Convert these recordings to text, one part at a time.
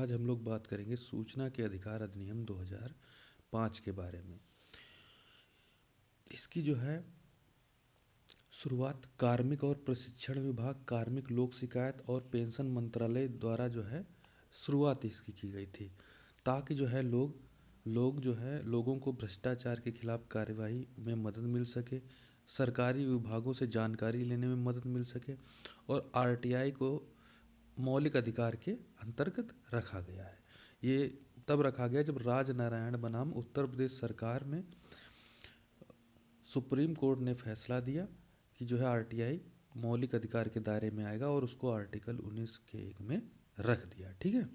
आज हम लोग बात करेंगे सूचना के अधिकार अधिनियम 2005 के बारे में। इसकी जो है शुरुआत कार्मिक और प्रशिक्षण विभाग, कार्मिक लोक शिकायत और पेंशन मंत्रालय द्वारा जो है शुरुआत इसकी की गई थी, ताकि जो है लोगों को भ्रष्टाचार के खिलाफ कार्यवाही में मदद मिल सके, सरकारी विभागों से जानकारी लेने में मदद मिल सके और आरटीआई को मौलिक अधिकार के अंतर्गत रखा गया है। ये तब रखा गया जब राजनारायण बनाम उत्तर प्रदेश सरकार में सुप्रीम कोर्ट ने फैसला दिया कि जो है आरटीआई मौलिक अधिकार के दायरे में आएगा और उसको आर्टिकल 19 के 1 में रख दिया। ठीक है।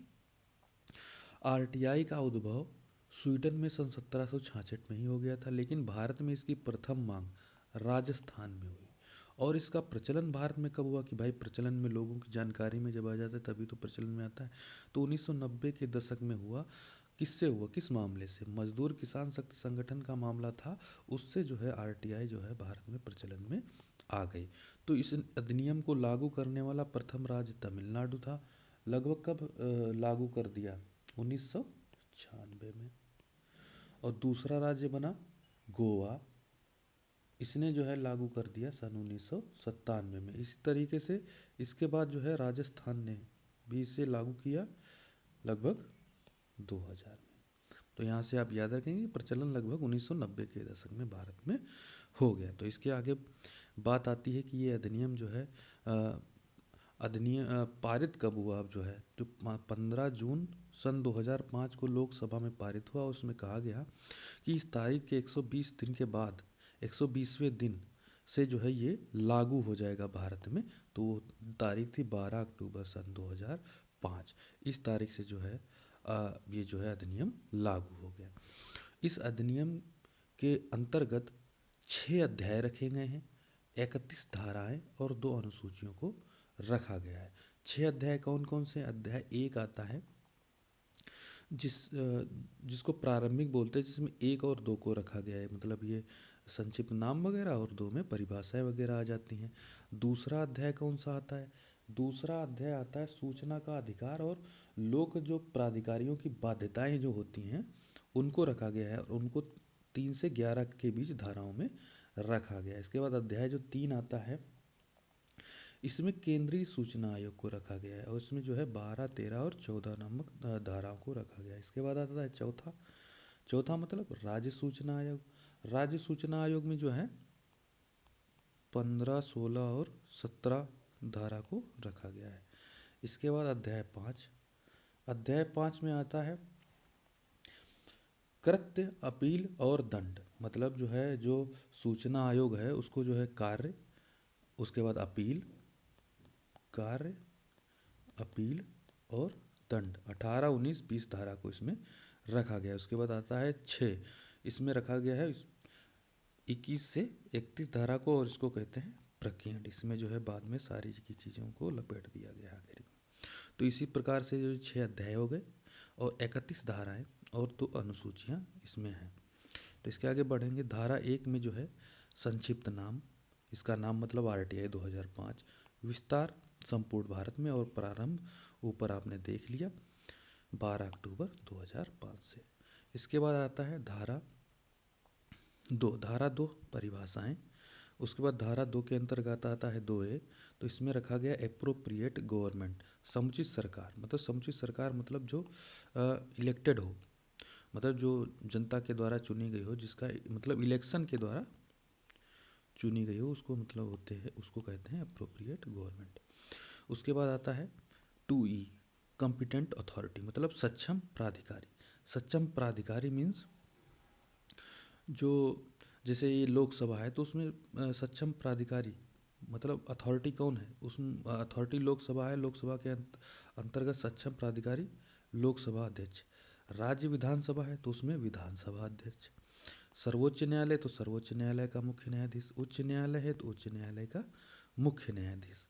आरटीआई का उद्भव स्वीडन में सन 1766 में ही हो गया था, लेकिन भारत में इसकी प्रथम मांग राजस्थान में हुई। और इसका प्रचलन भारत में कब हुआ कि भाई प्रचलन में लोगों की जानकारी में जब आ जाता है तभी तो प्रचलन में आता है। तो 1990 के दशक में हुआ। किससे हुआ, किस मामले से? मजदूर किसान शक्ति संगठन का मामला था, उससे जो है आरटीआई जो है भारत में प्रचलन में आ गई। तो इस अधिनियम को लागू करने वाला प्रथम राज्य तमिलनाडु था। लगभग कब लागू कर दिया? 1996 में। और दूसरा राज्य बना गोवा, इसने जो है लागू कर दिया सन 1997 में। इसी तरीके से इसके बाद जो है राजस्थान ने भी इसे लागू किया लगभग 2000 में। तो यहाँ से आप याद रखेंगे प्रचलन लगभग 1990 के दशक में भारत में हो गया। तो इसके आगे बात आती है कि ये अधिनियम जो है पारित कब हुआ। अब जो है जो 15 जून सन 2005 को लोकसभा में पारित हुआ। उसमें कहा गया कि इस तारीख के 120 दिन के बाद 120वें दिन से जो है ये लागू हो जाएगा भारत में। तो वो तारीख थी 12 अक्टूबर सन 2005। इस तारीख से जो है ये जो है अधिनियम लागू हो गया। इस अधिनियम के अंतर्गत 6 अध्याय रखे गए हैं, 31 धाराएं और 2 अनुसूचियों को रखा गया है। 6 अध्याय कौन कौन से? अध्याय 1 आता है जिसको प्रारंभिक बोलते हैं, जिसमें 1 और 2 को रखा गया है, मतलब ये संक्षिप्त नाम वगैरह, और 2 में परिभाषाएं वगैरह आ जाती हैं। दूसरा अध्याय कौन सा आता है? दूसरा अध्याय आता है सूचना का अधिकार और लोक जो प्राधिकारियों की बाध्यताएं जो होती हैं उनको रखा गया है, और उनको 3 से 11 के बीच धाराओं में रखा गया है। इसके बाद अध्याय जो 3 आता है, इसमें केंद्रीय सूचना आयोग को रखा गया है, और इसमें जो है 12, 13 और 14 नामक धाराओं को रखा गया है। इसके बाद आता है चौथा मतलब राज्य सूचना आयोग। राज्य सूचना आयोग में जो है 15, 16 और 17 धारा को रखा गया है। इसके बाद अध्याय 5 में आता है कृत्य, अपील और दंड। मतलब जो है जो सूचना आयोग है उसको जो है कार्य, उसके बाद अपील और दंड 18, 19, 20 धारा को इसमें रखा गया है। उसके बाद आता है 6, इसमें रखा गया है 21 से 31 धारा को, और इसको कहते हैं प्रकीर्ण। इसमें जो है बाद में सारी की चीज़ों को लपेट दिया गया है आखिर में। तो इसी प्रकार से जो 6 अध्याय हो गए और 31 धाराएं और 2 अनुसूचियां इसमें हैं। तो इसके आगे बढ़ेंगे। धारा 1 में जो है संक्षिप्त नाम, इसका नाम मतलब आरटीआई 2005, विस्तार संपूर्ण भारत में, और प्रारंभ ऊपर आपने देख लिया 12 अक्टूबर 2005 से। इसके बाद आता है धारा 2 परिभाषाएं। उसके बाद धारा 2 के अंतर्गत आता है 2A, तो इसमें रखा गया एप्रोप्रिएट गवर्नमेंट, समुचित सरकार। मतलब समुचित सरकार मतलब जो इलेक्टेड हो, मतलब जो जनता के द्वारा चुनी गई हो, जिसका मतलब इलेक्शन के द्वारा चुनी गई हो, उसको मतलब होते हैं, उसको कहते हैं एप्रोप्रिएट गवर्नमेंट। उसके बाद आता है 2E कॉम्पिटेंट अथॉरिटी, मतलब सक्षम प्राधिकारी। सक्षम प्राधिकारी मीन्स जो जैसे ये लोकसभा है तो उसमें सक्षम प्राधिकारी मतलब अथॉरिटी कौन है? उसमें अथॉरिटी लोकसभा है, लोकसभा के अंतर्गत सक्षम प्राधिकारी लोकसभा अध्यक्ष। राज्य विधानसभा है तो उसमें विधानसभा अध्यक्ष। सर्वोच्च न्यायालय तो सर्वोच्च न्यायालय का मुख्य न्यायाधीश। उच्च न्यायालय है तो उच्च न्यायालय का मुख्य न्यायाधीश।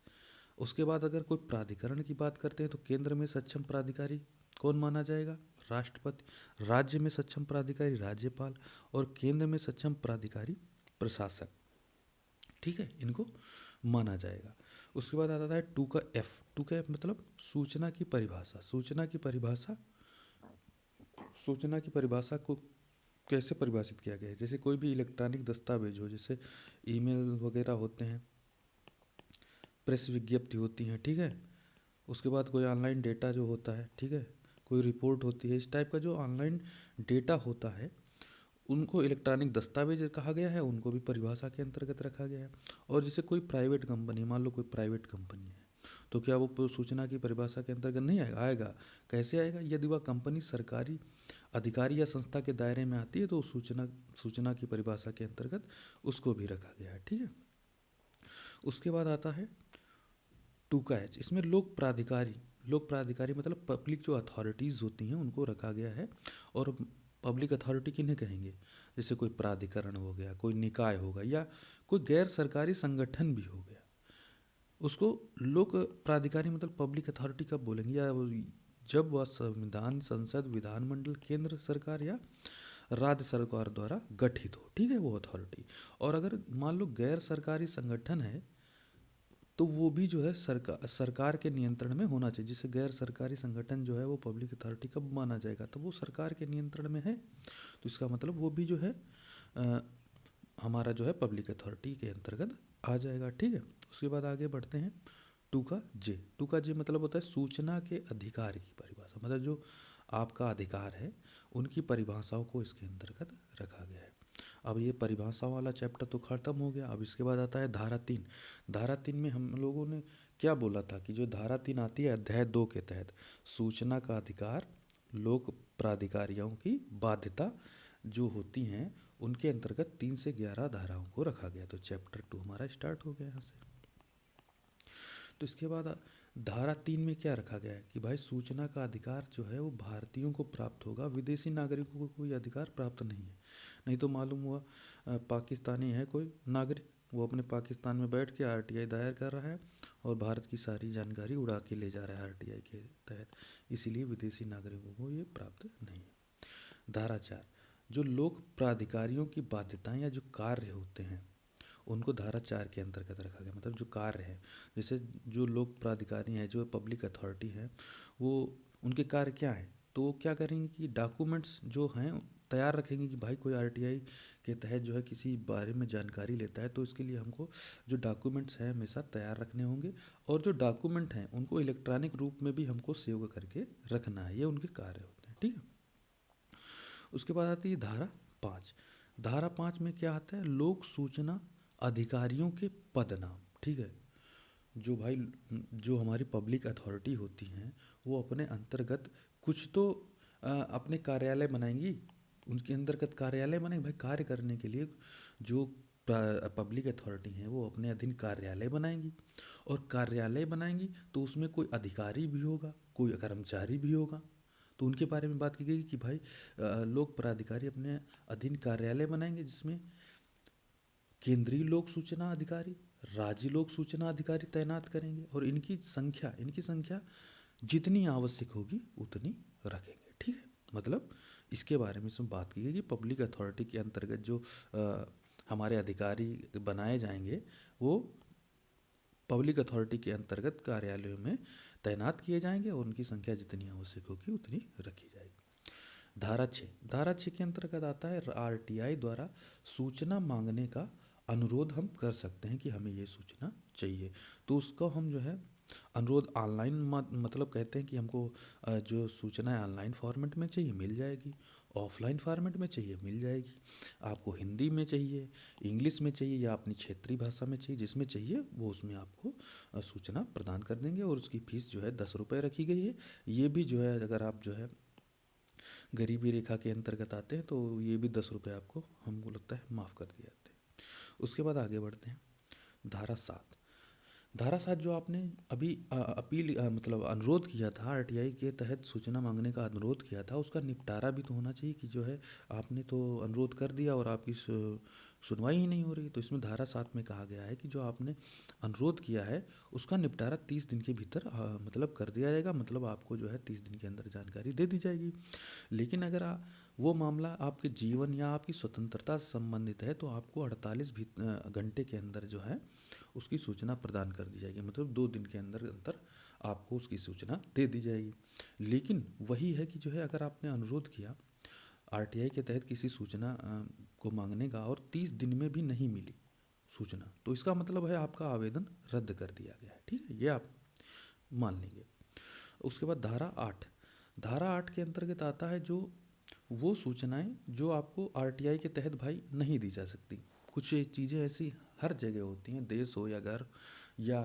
उसके बाद अगर कोई प्राधिकरण की बात करते हैं तो केंद्र में सक्षम प्राधिकारी कौन माना जाएगा? राष्ट्रपति। राज्य में सक्षम प्राधिकारी राज्यपाल, और केंद्र में सक्षम प्राधिकारी प्रशासक। ठीक है, इनको माना जाएगा। उसके बाद आता है 2 का एफ। 2 का एफ मतलब सूचना की परिभाषा। सूचना की परिभाषा को कैसे परिभाषित किया गया है? जैसे कोई भी इलेक्ट्रॉनिक दस्तावेज हो, जैसे ईमेल वगैरह होते हैं, प्रेस विज्ञप्ति होती हैं, ठीक है। उसके बाद कोई ऑनलाइन डेटा जो होता है, ठीक है, कोई रिपोर्ट होती है, इस टाइप का जो ऑनलाइन डेटा होता है उनको इलेक्ट्रॉनिक दस्तावेज कहा गया है, उनको भी परिभाषा के अंतर्गत रखा गया है। और जैसे कोई प्राइवेट कंपनी, मान लो कोई प्राइवेट कंपनी है, तो क्या वो सूचना की परिभाषा के अंतर्गत नहीं आएगा? आएगा। कैसे आएगा? यदि वह कंपनी सरकारी अधिकारी या संस्था के दायरे में आती है तो सूचना की परिभाषा के अंतर्गत उसको भी रखा गया है, ठीक है। उसके बाद आता है 2 का एच। इसमें लोक प्राधिकारी मतलब पब्लिक जो अथॉरिटीज़ होती हैं उनको रखा गया है। और पब्लिक अथॉरिटी किन्हें कहेंगे? जैसे कोई प्राधिकरण हो गया, कोई निकाय होगा, या कोई गैर सरकारी संगठन भी हो गया, उसको लोक प्राधिकारी मतलब पब्लिक अथॉरिटी कब बोलेंगे? या जब वह संविधान, संसद, विधानमंडल, केंद्र सरकार या राज्य सरकार द्वारा गठित हो, ठीक है, वो अथॉरिटी। और अगर मान लो गैर सरकारी संगठन है तो वो भी जो है सरकार के नियंत्रण में होना चाहिए। जैसे गैर सरकारी संगठन जो है वो पब्लिक अथॉरिटी कब माना जाएगा? तब वो सरकार के नियंत्रण में है, तो इसका मतलब वो भी जो है अ, हमारा जो है पब्लिक अथॉरिटी के अंतर्गत आ जाएगा, ठीक है। उसके बाद आगे बढ़ते हैं 2 का जे। 2 का जे मतलब होता है सूचना के अधिकार की परिभाषा, मतलब जो आपका अधिकार है उनकी परिभाषाओं को इसके अंतर्गत रखा गया है। अब ये परिभाषा वाला चैप्टर तो खत्म हो गया। अब इसके बाद आता है धारा 3। धारा 3 में हम लोगों ने क्या बोला था कि जो धारा 3 आती है अध्याय 2 के तहत, सूचना का अधिकार, लोक प्राधिकारियों की बाध्यता जो होती हैं उनके अंतर्गत 3 से 11 धाराओं को रखा गया। तो चैप्टर 2 हमारा स्टार्ट हो गया यहाँ से। तो इसके बाद धारा 3 में क्या रखा गया है कि भाई सूचना का अधिकार जो है वो भारतीयों को प्राप्त होगा, विदेशी नागरिकों को कोई अधिकार प्राप्त नहीं है। नहीं तो मालूम हुआ पाकिस्तानी है कोई नागरिक, वो अपने पाकिस्तान में बैठ के आरटीआई दायर कर रहा है और भारत की सारी जानकारी उड़ा के ले जा रहा है आरटीआई के तहत, इसीलिए विदेशी नागरिकों को ये प्राप्त नहीं है। धारा 4, जो लोक प्राधिकारियों की बाध्यताएं या जो कार्य होते हैं उनको धारा 4 के अंतर्गत रखा गया। मतलब जो कार्य है, जैसे जो लोक प्राधिकारी हैं, जो पब्लिक अथॉरिटी है, वो उनके कार्य क्या हैं? तो वो क्या करेंगे कि डॉक्यूमेंट्स जो हैं तैयार रखेंगे कि भाई कोई आरटीआई के तहत जो है किसी बारे में जानकारी लेता है तो इसके लिए हमको जो डॉक्यूमेंट्स हैं हमेशा तैयार रखने होंगे, और जो डॉक्यूमेंट हैं उनको इलेक्ट्रॉनिक रूप में भी हमको सेव करके रखना है। ये उनके कार्य होते हैं, ठीक है। उसके बाद आती है धारा 5। धारा 5 में क्या आता है? लोक सूचना अधिकारियों के पद नाम, ठीक है। जो भाई जो हमारी पब्लिक अथॉरिटी होती हैं वो अपने अंतर्गत कुछ तो अपने कार्यालय बनाएंगी, उनके अंतर्गत कार्यालय बनेंगे। भाई कार्य करने के लिए जो पब्लिक अथॉरिटी हैं वो अपने अधीन कार्यालय बनाएंगी, और कार्यालय बनाएंगी तो उसमें कोई अधिकारी भी होगा, कोई कर्मचारी भी होगा। तो उनके बारे में बात की गई कि भाई लोक प्राधिकारी अपने अधीन कार्यालय बनाएंगे जिसमें केंद्रीय लोक सूचना अधिकारी, राज्य लोक सूचना अधिकारी तैनात करेंगे, और इनकी संख्या जितनी आवश्यक होगी उतनी रखेंगे, ठीक है। मतलब इसके बारे में इसमें बात की गई कि पब्लिक अथॉरिटी के अंतर्गत जो हमारे अधिकारी बनाए जाएंगे वो पब्लिक अथॉरिटी के अंतर्गत कार्यालयों में तैनात किए जाएंगे और उनकी संख्या जितनी आवश्यक होगी उतनी रखी जाएगी। धारा 6 के अंतर्गत आता है आरटीआई द्वारा सूचना मांगने का अनुरोध हम कर सकते हैं कि हमें ये सूचना चाहिए, तो उसको हम जो है अनुरोध ऑनलाइन मतलब कहते हैं कि हमको जो सूचना है ऑनलाइन फॉर्मेट में चाहिए मिल जाएगी, ऑफलाइन फॉर्मेट में चाहिए मिल जाएगी। आपको हिंदी में चाहिए, इंग्लिश में चाहिए, या अपनी क्षेत्रीय भाषा में चाहिए, जिसमें चाहिए वो उसमें आपको सूचना प्रदान कर देंगे। और उसकी फ़ीस जो है 10 रुपये रखी गई है। ये भी जो है अगर आप जो है गरीबी रेखा के अंतर्गत आते हैं तो ये भी 10 रुपये आपको हमको लगता है माफ़ कर दिए जाते हैं। उसके बाद आगे बढ़ते हैं धारा 7। धारा 7 जो आपने अभी मतलब अनुरोध किया था, आरटीआई के तहत सूचना मांगने का अनुरोध किया था, उसका निपटारा भी तो होना चाहिए कि जो है आपने तो अनुरोध कर दिया और आपकी सुनवाई ही नहीं हो रही। तो इसमें धारा 7 में कहा गया है कि जो आपने अनुरोध किया है उसका निपटारा 30 दिन के भीतर मतलब कर दिया जाएगा, मतलब आपको जो है 30 दिन के अंदर जानकारी दे दी जाएगी। लेकिन अगर वो मामला आपके जीवन या आपकी स्वतंत्रता से संबंधित है तो आपको 48 घंटे के अंदर जो है उसकी सूचना प्रदान कर दी जाएगी, मतलब 2 दिन के अंदर अंदर आपको उसकी सूचना दे दी जाएगी। लेकिन वही है कि जो है अगर आपने अनुरोध किया आरटीआई के तहत किसी सूचना को मांगने का और 30 दिन में भी नहीं मिली सूचना, तो इसका मतलब है आपका आवेदन रद्द कर दिया गया है। ठीक है, ये आप मान लेंगे। उसके बाद धारा 8 के अंतर्गत आता है जो वो सूचनाएं जो आपको आरटीआई के तहत भाई नहीं दी जा सकती। कुछ चीज़ें ऐसी हर जगह होती हैं, देश हो या घर या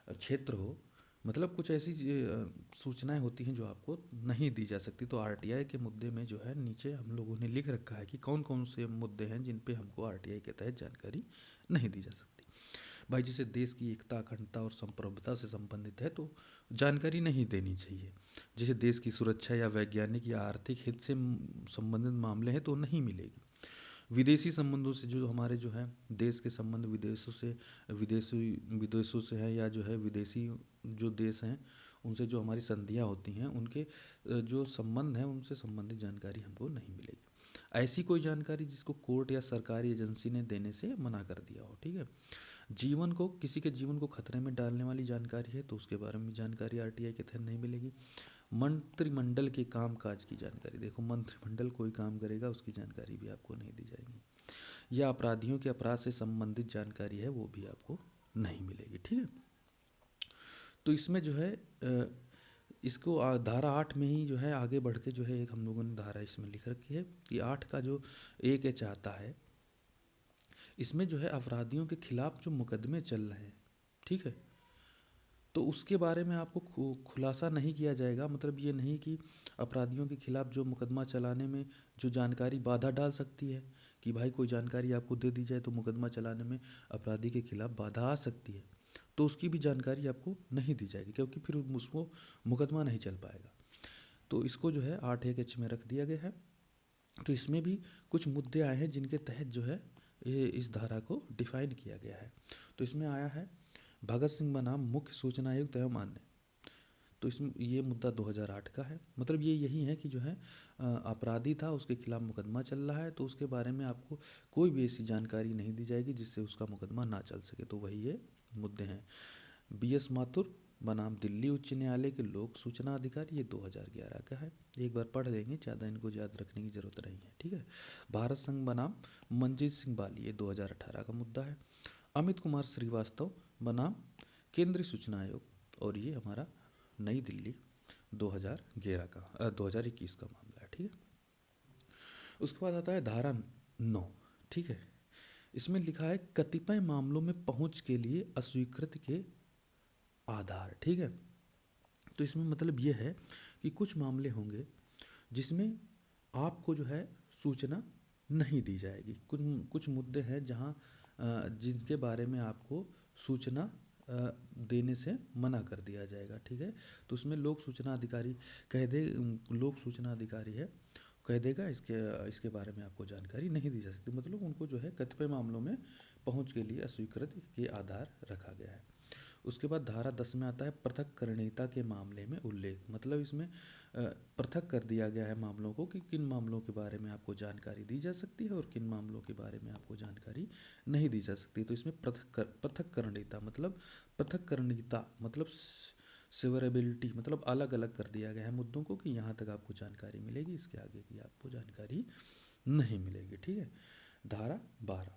क्षेत्र हो, मतलब कुछ ऐसी सूचनाएं होती हैं जो आपको नहीं दी जा सकती। तो आरटीआई के मुद्दे में जो है नीचे हम लोगों ने लिख रखा है कि कौन कौन से मुद्दे हैं जिन पे हमको आरटीआई के तहत जानकारी नहीं दी जा सकती। भाई जैसे देश की एकता, अखंडता और संप्रभुता से संबंधित है तो जानकारी नहीं देनी चाहिए। जैसे देश की सुरक्षा या वैज्ञानिक या आर्थिक हित से संबंधित मामले हैं तो नहीं मिलेगी। विदेशी संबंधों से जो हमारे जो है देश के संबंध विदेशों से है या जो है विदेशी जो देश हैं उनसे जो हमारी संधियाँ होती हैं उनके जो संबंध हैं उनसे संबंधित जानकारी हमको नहीं मिलेगी। ऐसी कोई जानकारी जिसको कोर्ट या सरकारी एजेंसी ने देने से मना कर दिया हो। ठीक है, किसी के जीवन को खतरे में डालने वाली जानकारी है तो उसके बारे में जानकारी आरटीआई के तहत नहीं मिलेगी। मंत्रिमंडल के कामकाज की जानकारी, देखो मंत्रिमंडल कोई काम करेगा उसकी जानकारी भी आपको नहीं दी जाएगी। या अपराधियों के अपराध से संबंधित जानकारी है वो भी आपको नहीं मिलेगी। ठीक है, तो इसमें जो है इसको धारा 8 में ही जो है आगे बढ़ के जो है एक हम लोगों ने धारा इसमें लिख रखी है कि 8 का जो 1H आता है इसमें जो है अपराधियों के खिलाफ जो मुकदमे चल रहे हैं, ठीक है, तो उसके बारे में आपको खुलासा नहीं किया जाएगा। मतलब ये नहीं कि अपराधियों के खिलाफ जो मुकदमा चलाने में जो जानकारी बाधा डाल सकती है कि भाई कोई जानकारी आपको दे दी जाए तो मुकदमा चलाने में अपराधी के खिलाफ बाधा आ सकती है, तो उसकी भी जानकारी आपको नहीं दी जाएगी क्योंकि फिर उसको मुकदमा नहीं चल पाएगा। तो इसको जो है 8(1)(h) में रख दिया गया है। तो इसमें भी कुछ मुद्दे आए हैं जिनके तहत जो है ये इस धारा को डिफाइन किया गया है। तो इसमें आया है भगत सिंह बनाम मुख्य सूचना आयुक्त एवं अन्य। तो इसमें ये मुद्दा 2008 का है। मतलब ये यही है कि जो है अपराधी था उसके खिलाफ मुकदमा चल रहा है तो उसके बारे में आपको कोई भी ऐसी जानकारी नहीं दी जाएगी जिससे उसका मुकदमा ना चल सके। तो वही ये मुद्दे हैं। BS माथुर बनाम दिल्ली उच्च न्यायालय के लोक सूचना अधिकारी, ये 2011 का है। एक बार पढ़ लेंगे, ज़्यादा इनको याद रखने की ज़रूरत नहीं है। ठीक है, भारत संघ बनाम मंजीत सिंह बाली, ये 2018 का मुद्दा है। अमित कुमार श्रीवास्तव बनाम केंद्रीय सूचना आयोग, और ये हमारा नई दिल्ली 2021 का मामला है। ठीक है, उसके बाद आता है धारा 9। ठीक है, इसमें लिखा है कतिपय मामलों में पहुंच के लिए अस्वीकृत के आधार। ठीक है, तो इसमें मतलब ये है कि कुछ मामले होंगे जिसमें आपको जो है सूचना नहीं दी जाएगी। कुछ कुछ मुद्दे हैं जहां जिनके बारे में आपको सूचना देने से मना कर दिया जाएगा। ठीक है, तो उसमें लोक सूचना अधिकारी लोक सूचना अधिकारी है कह देगा इसके बारे में आपको जानकारी नहीं दी जा सकती। मतलब उनको जो है कतिपय मामलों में पहुंच के लिए अस्वीकृत के आधार रखा गया है। उसके बाद धारा 10 में आता है पृथक्करणीयता के मामले में उल्लेख। मतलब इसमें पृथक कर दिया गया है मामलों को कि किन मामलों के बारे में आपको जानकारी दी जा सकती है और किन मामलों के बारे में आपको जानकारी नहीं दी जा सकती। तो इसमें पृथक्करणीयता मतलब सिवरेबिलिटी, मतलब अलग अलग कर दिया गया है मुद्दों को कि यहाँ तक आपको जानकारी मिलेगी, इसके आगे की आपको जानकारी नहीं मिलेगी। ठीक है, धारा 12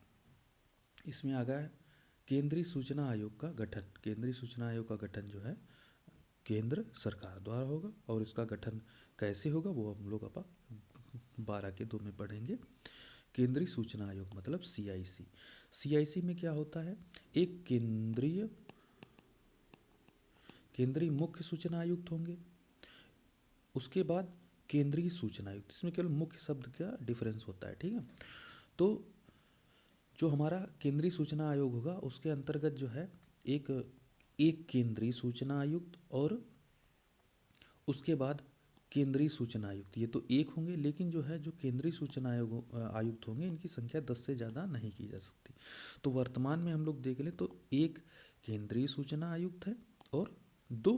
इसमें आ गया है केंद्रीय सूचना आयोग का गठन। केंद्रीय सूचना आयोग का गठन जो है केंद्र सरकार द्वारा होगा और इसका गठन कैसे होगा वो हम लोग अपा 12 के 2 में पढ़ेंगे। केंद्रीय सूचना आयोग मतलब CIC। CIC में क्या होता है, एक केंद्रीय मुख्य सूचना आयुक्त होंगे, उसके बाद केंद्रीय सूचना आयुक्त। इसमें केवल मुख्य शब्द का डिफरेंस होता है। ठीक है, तो जो हमारा केंद्रीय सूचना आयोग होगा उसके अंतर्गत जो है एक केंद्रीय सूचना आयुक्त और उसके बाद केंद्रीय सूचना आयुक्त, ये तो एक होंगे, लेकिन जो है जो केंद्रीय सूचना आयुक्त होंगे इनकी संख्या 10 से ज़्यादा नहीं की जा सकती। तो वर्तमान में हम लोग देख लें तो एक केंद्रीय सूचना आयुक्त है और दो,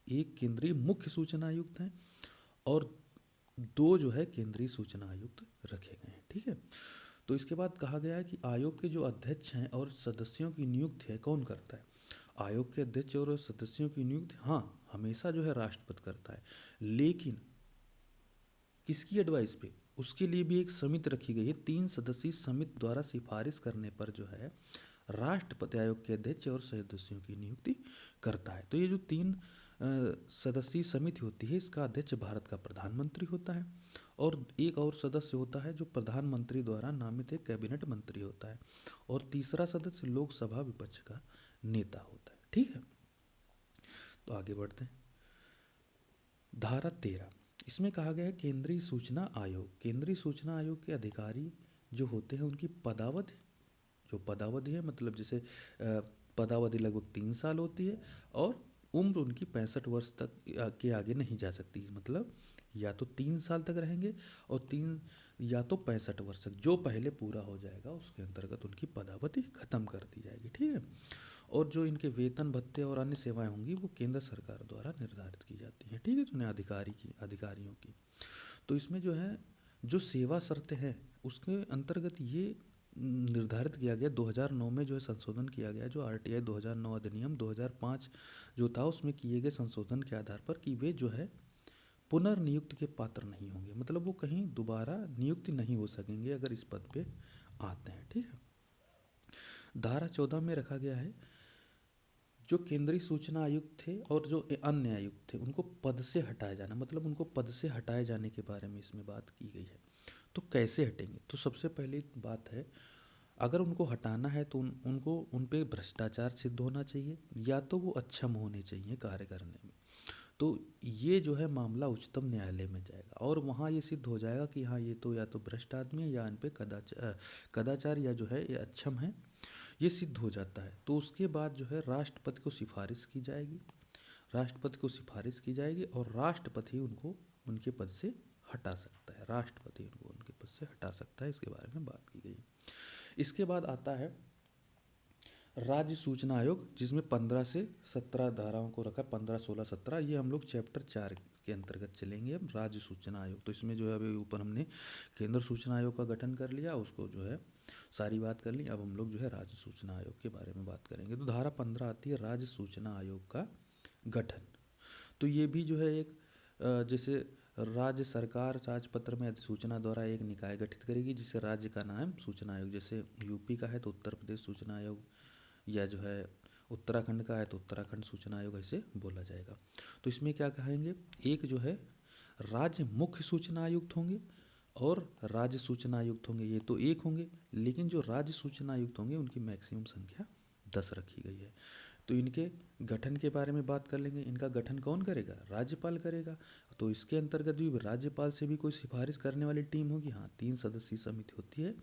एक केंद्रीय मुख्य सूचना आयुक्त हैं और दो जो है केंद्रीय सूचना आयुक्त रखे गए हैं। ठीक है, तो इसके बाद कहा गया है कि आयोग के जो अध्यक्ष हैं और सदस्यों की नियुक्ति है कौन करता है। आयोग के अध्यक्ष और सदस्यों की नियुक्ति हाँ हमेशा जो है राष्ट्रपति करता है, लेकिन किसकी एडवाइस पे, उसके लिए भी एक समिति रखी गई है। 3 सदस्यीय समिति द्वारा सिफारिश करने पर जो है राष्ट्रपति आयोग के अध्यक्ष और सदस्यों की नियुक्ति करता है। तो ये जो 3 सदस्यीय समिति होती है इसका अध्यक्ष भारत का प्रधानमंत्री होता है और एक और सदस्य होता है जो प्रधानमंत्री द्वारा नामित एक कैबिनेट मंत्री होता है और तीसरा सदस्य लोकसभा विपक्ष का नेता होता है। ठीक है, तो आगे बढ़ते हैं। धारा 13, इसमें कहा गया है केंद्रीय सूचना आयोग। केंद्रीय सूचना आयोग के अधिकारी जो होते हैं उनकी पदावधि, जो पदावधि है मतलब जैसे पदावधि लगभग 3 साल होती है और उम्र उनकी 65 वर्ष तक के आगे नहीं जा सकती, मतलब या तो 3 साल तक रहेंगे और 3 या तो 65 वर्ष तक, जो पहले पूरा हो जाएगा उसके अंतर्गत उनकी पदावधि खत्म कर दी जाएगी। ठीक है, और जो इनके वेतन भत्ते और अन्य सेवाएं होंगी वो केंद्र सरकार द्वारा निर्धारित की जाती हैं। ठीक है, जो अधिकारियों की, तो इसमें जो है जो सेवा शर्तें हैं उसके अंतर्गत ये निर्धारित किया गया 2009 में जो है संशोधन किया गया, जो आरटीआई 2009 अधिनियम 2005 जो था उसमें किए गए संशोधन के आधार पर कि वे जो है पुनर्नियुक्ति के पात्र नहीं होंगे, मतलब वो कहीं दोबारा नियुक्ति नहीं हो सकेंगे अगर इस पद पे आते हैं। ठीक है, धारा 14 में रखा गया है जो केंद्रीय सूचना आयुक्त थे और जो अन्य आयुक्त थे उनको पद से हटाया जाना, मतलब उनको पद से हटाए जाने के बारे में इसमें बात की गई है। तो कैसे हटेंगे, तो सबसे पहली बात है अगर उनको हटाना है तो उनको उन पे भ्रष्टाचार सिद्ध होना चाहिए या तो वो अक्षम होने चाहिए कार्य करने में। तो ये जो है मामला उच्चतम न्यायालय में जाएगा और वहाँ ये सिद्ध हो जाएगा कि हाँ ये तो या तो भ्रष्ट आदमी है या इन पे कदाचार या जो है ये अक्षम है, ये सिद्ध हो जाता है। तो उसके बाद जो है राष्ट्रपति को सिफारिश की जाएगी, राष्ट्रपति को सिफारिश की जाएगी और राष्ट्रपति उनको उनके पद से हटा सकता है, राष्ट्रपति उनको उनके पद से हटा सकता है, इसके बारे में बात की गई। इसके बाद आता है राज्य सूचना आयोग जिसमें 15 से 17 धाराओं को रखा, 15, 16, 17, ये हम लोग चैप्टर 4 के अंतर्गत चलेंगे। अब राज्य सूचना आयोग, तो इसमें जो है अभी ऊपर हमने केंद्र सूचना आयोग का गठन कर लिया, उसको जो है सारी बात कर ली। अब हम लोग जो है राज्य सूचना आयोग के बारे में बात करेंगे। तो धारा 15 आती है राज्य सूचना आयोग का गठन। तो ये भी जो है एक जैसे राज्य सरकार राजपत्र में अधिसूचना द्वारा एक निकाय गठित करेगी जिसे राज्य का नाम सूचना आयोग, जैसे यूपी का है तो उत्तर प्रदेश सूचना आयोग या जो है उत्तराखंड का है तो उत्तराखंड सूचना आयोग ऐसे बोला जाएगा। तो इसमें क्या कहेंगे, एक जो है राज्य मुख्य सूचना आयुक्त होंगे और राज्य सूचना आयुक्त होंगे, ये तो एक होंगे, लेकिन जो राज्य सूचना आयुक्त होंगे उनकी मैक्सिमम संख्या 10 रखी गई है। तो इनके गठन के बारे में बात कर लेंगे। इनका गठन कौन करेगा, राज्यपाल करेगा। तो इसके अंतर्गत भी राज्यपाल से भी कोई सिफारिश करने वाली टीम होगी। हाँ, 3 सदस्यीय समिति होती है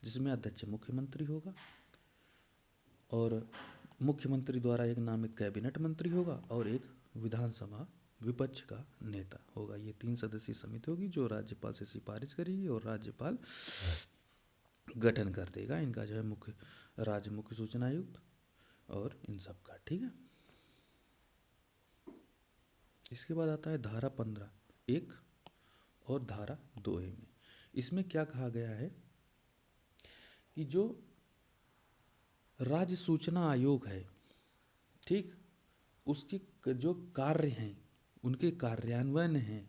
जिसमें अध्यक्ष मुख्यमंत्री होगा और मुख्यमंत्री द्वारा एक नामित कैबिनेट मंत्री होगा और एक विधानसभा विपक्ष का नेता होगा। ये 3 सदस्यीय समिति होगी जो राज्यपाल से सिफारिश करेगी और राज्यपाल गठन कर देगा इनका जो है राज्य मुख्य सूचना आयुक्त और इन सब का। ठीक है, इसके बाद आता है धारा 15(1) और धारा 2A में। इसमें क्या कहा गया है कि जो राज्य सूचना आयोग है, ठीक, उसके जो कार्य हैं उनके कार्यान्वयन हैं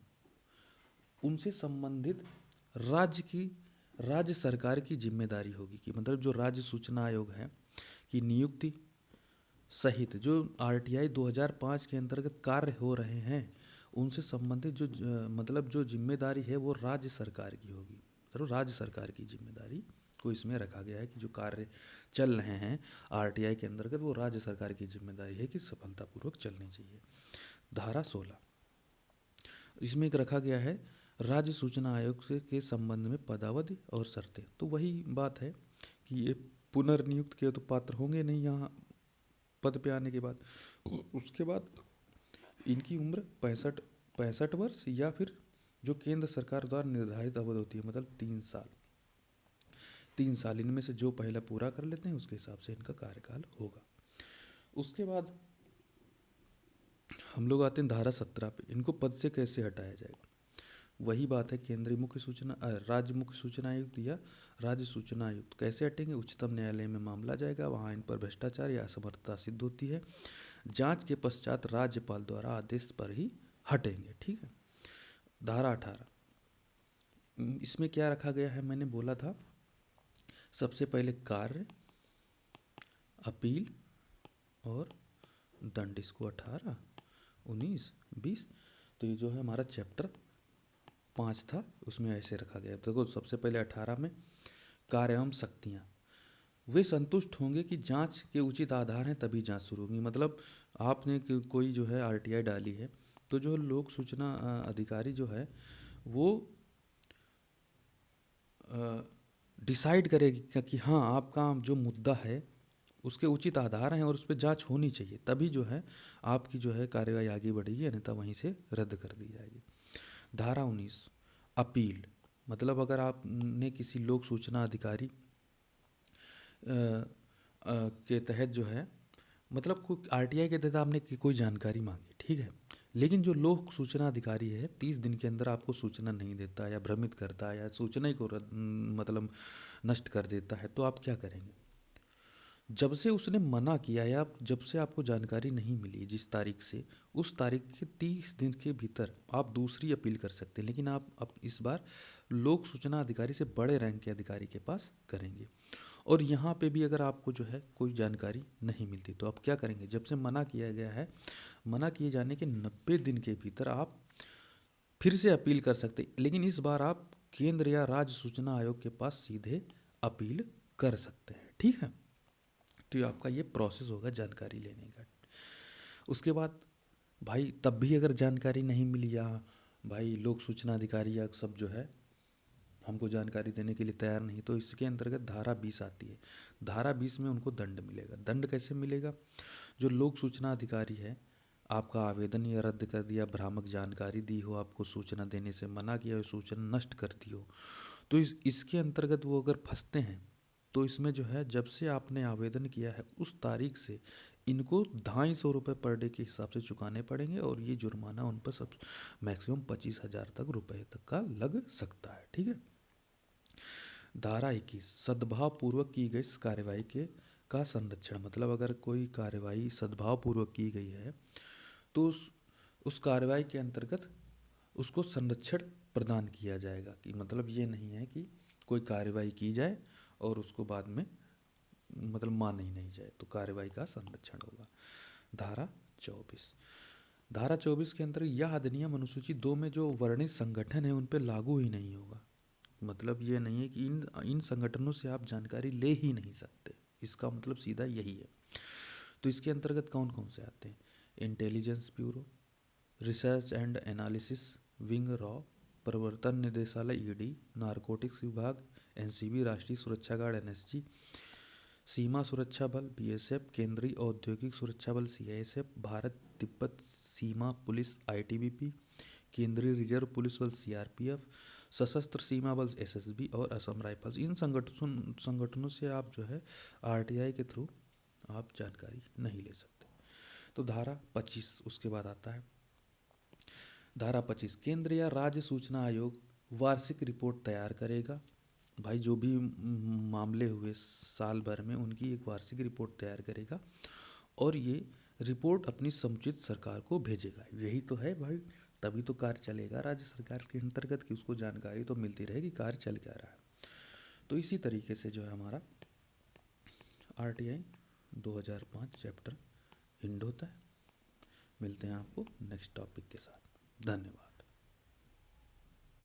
उनसे संबंधित राज्य सरकार की जिम्मेदारी होगी कि मतलब जो राज्य सूचना आयोग है कि नियुक्ति सहित जो आरटीआई 2005 के अंतर्गत कार्य हो रहे हैं उनसे संबंधित जो मतलब जो जिम्मेदारी है वो राज्य सरकार की होगी। तो राज्य सरकार की जिम्मेदारी को इसमें रखा गया है कि जो कार्य चल रहे हैं आरटीआई के अंतर्गत वो राज्य सरकार की जिम्मेदारी है कि सफलतापूर्वक चलनी चाहिए। धारा 16, इसमें एक रखा गया है राज्य सूचना आयोग के संबंध में पदावधि और शर्तें। तो वही बात है कि ये पुनर्नियुक्त के तो पात्र होंगे नहीं यहाँ पद पे आने के बाद। उसके बाद इनकी उम्र 65 65 वर्ष या फिर जो केंद्र सरकार द्वारा निर्धारित अवधि होती है, मतलब 3 साल। 3 साल इनमें से जो पहला पूरा कर लेते हैं उसके हिसाब से इनका कार्यकाल होगा। उसके बाद हम लोग आते हैं धारा 17 पे। इनको पद से कैसे हटाया जाएगा? वही बात है, केंद्रीय मुख्य सूचना राज्य मुख्य सूचना आयुक्त या राज्य सूचना आयुक्त कैसे हटेंगे? उच्चतम न्यायालय में मामला जाएगा, वहाँ इन पर भ्रष्टाचार या असमर्थता सिद्ध होती है, जांच के पश्चात राज्यपाल द्वारा आदेश पर ही हटेंगे। ठीक है। धारा 18, इसमें क्या रखा गया है? मैंने बोला था सबसे पहले कार्य, अपील और दंड। इसको 18, 19, 20, तो ये जो है हमारा चैप्टर 5 था, उसमें ऐसे रखा गया। देखो सबसे पहले 18 में कार्य एवं शक्तियाँ, वे संतुष्ट होंगे कि जांच के उचित आधार हैं तभी जांच शुरू होगी। मतलब आपने कोई जो है आरटीआई डाली है, तो जो लोक सूचना अधिकारी जो है वो डिसाइड करेगी कि हाँ आपका जो मुद्दा है उसके उचित आधार हैं और उस पर जांच होनी चाहिए, तभी जो है आपकी जो है कार्यवाही आगे बढ़ेगी, अन्यथा वहीं से रद्द कर दी जाएगी। धारा 19, अपील, मतलब अगर आपने किसी लोक सूचना अधिकारी के तहत जो है, मतलब कोई आरटीआई के तहत आपने कोई जानकारी मांगी, ठीक है, लेकिन जो लोक सूचना अधिकारी है 30 दिन के अंदर आपको सूचना नहीं देता या भ्रमित करता है या सूचना ही को मतलब नष्ट कर देता है, तो आप क्या करेंगे? जब से उसने मना किया या जब से आपको जानकारी नहीं मिली जिस तारीख से, उस तारीख के 30 दिन के भीतर आप दूसरी अपील कर सकते हैं, लेकिन आप इस बार लोक सूचना अधिकारी से बड़े रैंक के अधिकारी के पास करेंगे। और यहाँ पे भी अगर आपको जो है कोई जानकारी नहीं मिलती तो आप क्या करेंगे? जब से मना किया गया है, मना किए जाने के 90 दिन के भीतर आप फिर से अपील कर सकते हैं, लेकिन इस बार आप केंद्र या राज्य सूचना आयोग के पास सीधे अपील कर सकते हैं। ठीक है, तो ये आपका ये प्रोसेस होगा जानकारी लेने का। उसके बाद भाई तब भी अगर जानकारी नहीं मिली या भाई लोक सूचना अधिकारी या सब जो है हमको जानकारी देने के लिए तैयार नहीं, तो इसके अंतर्गत धारा 20 आती है। धारा 20 में उनको दंड मिलेगा। दंड कैसे मिलेगा? जो लोक सूचना अधिकारी है, आपका आवेदन या रद्द कर दिया, भ्रामक जानकारी दी हो, आपको सूचना देने से मना किया हो, सूचना नष्ट कर दी हो, तो इसके अंतर्गत वो अगर फंसते हैं तो इसमें जो है जब से आपने आवेदन किया है उस तारीख से इनको 250 रुपये पर डे के हिसाब से चुकाने पड़ेंगे, और ये जुर्माना उन पर सब मैक्सिमम 25,000 तक रुपये तक का लग सकता है। ठीक है। धारा 21, सद्भाव पूर्वक की गई कार्यवाही के का संरक्षण, मतलब अगर कोई कार्यवाही सद्भाव पूर्वक की गई है तो उस कार्यवाही के अंतर्गत उसको संरक्षण प्रदान किया जाएगा। कि मतलब ये नहीं है कि कोई कार्यवाही की जाए और उसको बाद में मतलब मान ही नहीं जाए, तो कार्यवाही का संरक्षण होगा। धारा 24, धारा 24 के अंतर्गत यह अधिनियम अनुसूची 2 में जो वर्णित संगठन है उन पर लागू ही नहीं होगा। मतलब ये नहीं है कि इन संगठनों से आप जानकारी ले ही नहीं सकते, इसका मतलब सीधा यही है। तो इसके अंतर्गत कौन कौन से आते हैं? Intelligence bureau, research and analysis wing raw, प्रवर्तन निदेशालय ईडी, नारकोटिक्स विभाग एनसीबी, राष्ट्रीय सुरक्षा गार्ड एनएसजी, सीमा सुरक्षा बल बीएसएफ, केंद्रीय औद्योगिक सुरक्षा बल सीआईएसएफ, भारत तिब्बत सीमा पुलिस आईटीबीपी, केंद्रीय रिजर्व पुलिस बल सीआरपीएफ, सशस्त्र सीमा बल एसएसबी और असम राइफल्स। इन संगठनों से आप जो है आरटीआई के थ्रू आप जानकारी नहीं ले सकते। तो धारा 25 उसके बाद आता है। धारा 25, केंद्र या राज्य सूचना आयोग वार्षिक रिपोर्ट तैयार करेगा। भाई जो भी मामले हुए साल भर में उनकी एक वार्षिक रिपोर्ट तैयार करेगा और ये रिपोर्ट अपनी समुचित सरकार को भेजेगा। यही तो है भाई, तभी तो कार्य चलेगा राज्य सरकार के अंतर्गत कि उसको जानकारी तो मिलती रहेगी कार्य चल क्या रहा है। तो इसी तरीके से जो है हमारा आरटीआई 2005 चैप्टर एंड होता है। मिलते हैं आपको नेक्स्ट टॉपिक के साथ। धन्यवाद।